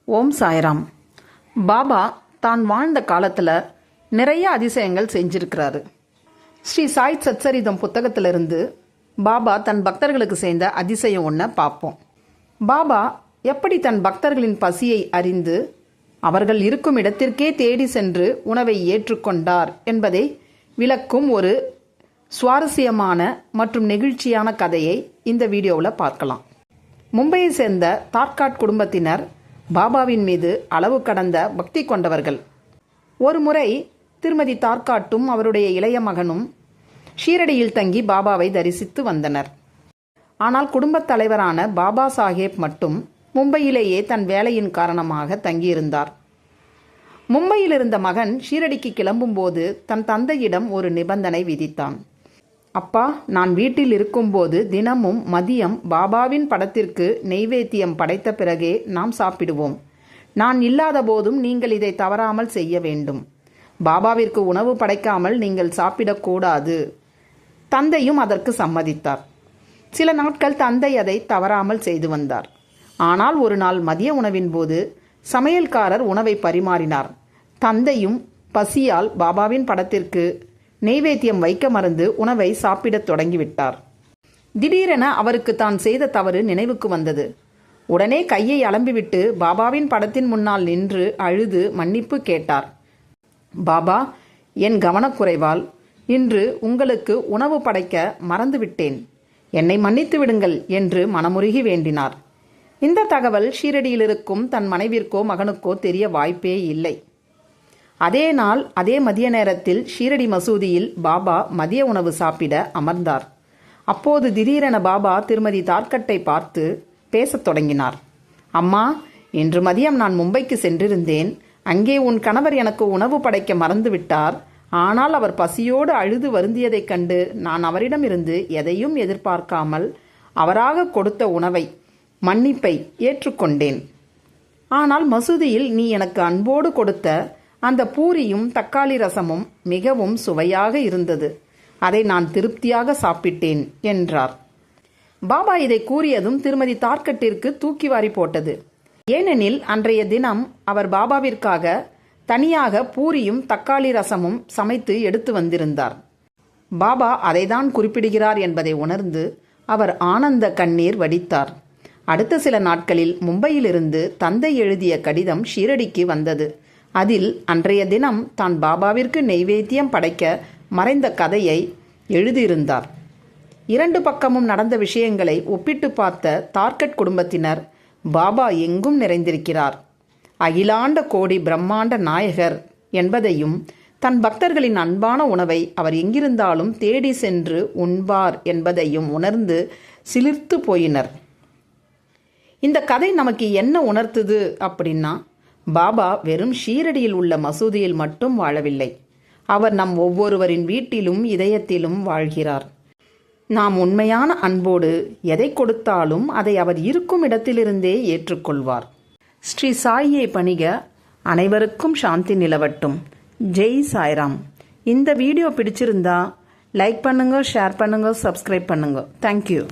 ஓம் சாய்ராம். பாபா தான் வாழ்ந்த காலத்தில் நிறைய அதிசயங்கள் செஞ்சிருக்கிறாரு. ஸ்ரீ சாய் சச்சரிதம் புத்தகத்திலிருந்து பாபா தன் பக்தர்களுக்கு செய்த அதிசயம் ஒன்றை பார்ப்போம். பாபா எப்படி தன் பக்தர்களின் பசியை அறிந்து அவர்கள் இருக்கும் இடத்திற்கே தேடி சென்று உணவை ஏற்றுக்கொண்டார் என்பதை விளக்கும் ஒரு சுவாரஸ்யமான மற்றும் நெகிழ்ச்சியான கதையை இந்த வீடியோவில் பார்க்கலாம். மும்பையை சேர்ந்த தார்காட் குடும்பத்தினர் பாபாவின் மீது அளவு கடந்த பக்தி கொண்டவர்கள். ஒரு முறை திருமதி தார்காட்டும் அவருடைய இளைய மகனும் ஷீரடியில் தங்கி பாபாவை தரிசித்து வந்தனர். ஆனால் குடும்பத் தலைவரான பாபா சாஹேப் மட்டும் மும்பையிலேயே தன் வேலையின் காரணமாக தங்கியிருந்தார். மும்பையில் இருந்த மகன் ஷீரடிக்கு கிளம்பும்போது தன் தந்தையிடம் ஒரு நிபந்தனை விதித்தான். அப்பா, நான் வீட்டில் இருக்கும்போது தினமும் மதியம் பாபாவின் படத்திற்கு நெய்வேத்தியம் படைத்த பிறகே நாம் சாப்பிடுவோம். நான் இல்லாத போதும் நீங்கள் இதை தவறாமல் செய்ய வேண்டும். பாபாவிற்கு உணவு படைக்காமல் நீங்கள் சாப்பிடக்கூடாது. தந்தையும் அதற்கு சம்மதித்தார். சில நாட்கள் தந்தை அதை தவறாமல் செய்து வந்தார். ஆனால் ஒரு நாள் மதிய உணவின் போது சமையல்காரர் உணவை பரிமாறினார். தந்தையும் பசியால் பாபாவின் படத்திற்கு நெய்வேத்தியம் வைக்க மறந்து உணவை சாப்பிடத் தொடங்கிவிட்டார். திடீரென அவருக்கு தான் செய்த தவறு நினைவுக்கு வந்தது. உடனே கையை அலம்பிவிட்டு பாபாவின் படத்தின் முன்னால் நின்று அழுது மன்னிப்பு கேட்டார். பாபா, என் கவனக்குறைவால் இன்று உங்களுக்கு உணவு படைக்க மறந்துவிட்டேன். என்னை மன்னித்து விடுங்கள் என்று மனமுருகி வேண்டினார். இந்த தகவல் ஷீரடியில் இருக்கும் தன் மனைவிற்கோ மகனுக்கோ தெரிய வாய்ப்பே இல்லை. அதே நாள் அதே மதிய நேரத்தில் ஷீரடி மசூதியில் பாபா மதிய உணவு சாப்பிட அமர்ந்தார். அப்போது திடீரென பாபா திருமதி தார்கட்டை பார்த்து பேசத் தொடங்கினார். அம்மா, இன்று மதியம் நான் மும்பைக்கு சென்றிருந்தேன். அங்கே உன் கணவர் எனக்கு உணவு படைக்க மறந்துவிட்டார். ஆனால் அவர் பசியோடு அழுது வருந்தியதைக் கண்டு நான் அவரிடமிருந்து எதையும் எதிர்பார்க்காமல் அவராக கொடுத்த உணவை, மன்னிப்பை ஏற்றுக்கொண்டேன். ஆனால் மசூதியில் நீ எனக்கு அன்போடு கொடுத்த அந்த பூரியும் தக்காளி ரசமும் மிகவும் சுவையாக இருந்தது. அதை நான் திருப்தியாக சாப்பிட்டேன் என்றார். பாபா இதை கூறியதும் திருமதி தார்கட்டிற்கு தூக்கி வாரி போட்டது. ஏனெனில் அன்றைய தினம் அவர் பாபாவிற்காக தனியாக பூரியும் தக்காளி ரசமும் சமைத்து எடுத்து வந்திருந்தார். பாபா அதைதான் குறிப்பிடுகிறார் என்பதை உணர்ந்து அவர் ஆனந்த கண்ணீர் வடித்தார். அடுத்த சில நாட்களில் மும்பையிலிருந்து தந்தை எழுதிய கடிதம் ஷீரடிக்கு வந்தது. அதில் அன்றைய தினம் தான் பாபாவிற்கு நெய்வேத்தியம் படைக்க மறைந்த கதையை எழுதியிருந்தார். இரண்டு பக்கமும் நடந்த விஷயங்களை ஒப்பிட்டு பார்த்த தார்கட் குடும்பத்தினர், பாபா எங்கும் நிறைந்திருக்கிறார், அகிலாண்ட கோடி பிரம்மாண்ட நாயகர் என்பதையும் தன் பக்தர்களின் அன்பான உணவை அவர் எங்கிருந்தாலும் தேடி சென்று உண்பார் என்பதையும் உணர்ந்து சிலிர்த்து போயினர். இந்த கதை நமக்கு என்ன உணர்த்துது அப்படின்னா, பாபா வெறும் ஷீரடியில் உள்ள மசூதியில் மட்டும் வாழவில்லை. அவர் நம் ஒவ்வொருவரின் வீட்டிலும் இதயத்திலும் வாழ்கிறார். நாம் உண்மையான அன்போடு எதை கொடுத்தாலும் அதை அவர் இருக்கும் இடத்திலிருந்தே ஏற்றுக்கொள்வார். ஸ்ரீ சாயியை பணிக. அனைவருக்கும் சாந்தி நிலவட்டும். ஜெய் சாய்ராம். இந்த வீடியோ பிடிச்சிருந்தா லைக் பண்ணுங்க, ஷேர் பண்ணுங்க, சப்ஸ்கிரைப் பண்ணுங்க. தேங்க்யூ.